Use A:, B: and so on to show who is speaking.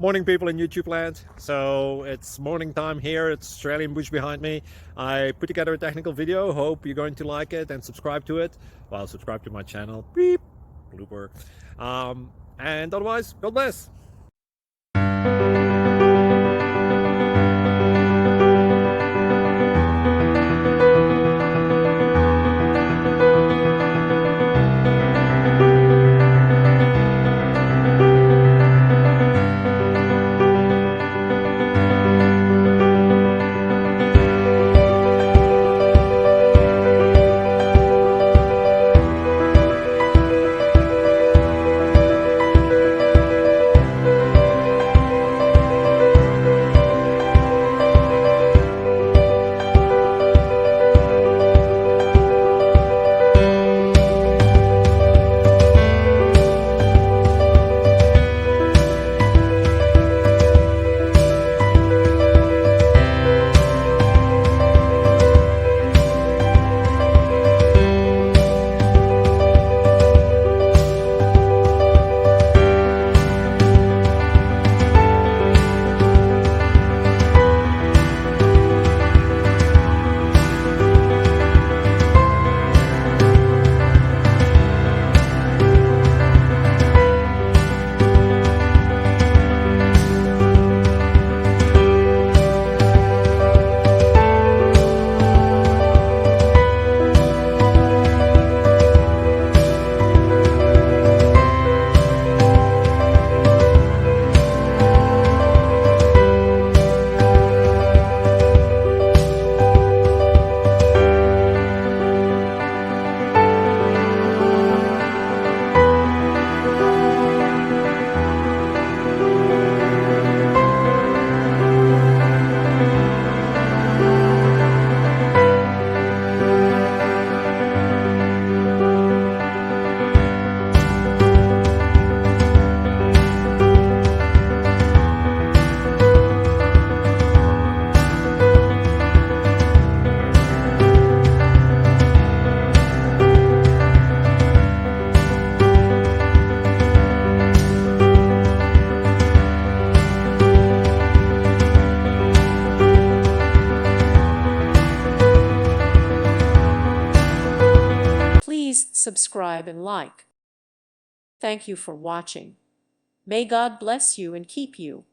A: Morning, people in YouTube land. So it's morning time here. It's Australian bush behind me. I put together a technical video. Hope you're going to like it and subscribe to it. Well, subscribe to my channel. Beep. Blooper. And otherwise, God bless.
B: Please subscribe and like. Thank you for watching. May God bless you and keep you.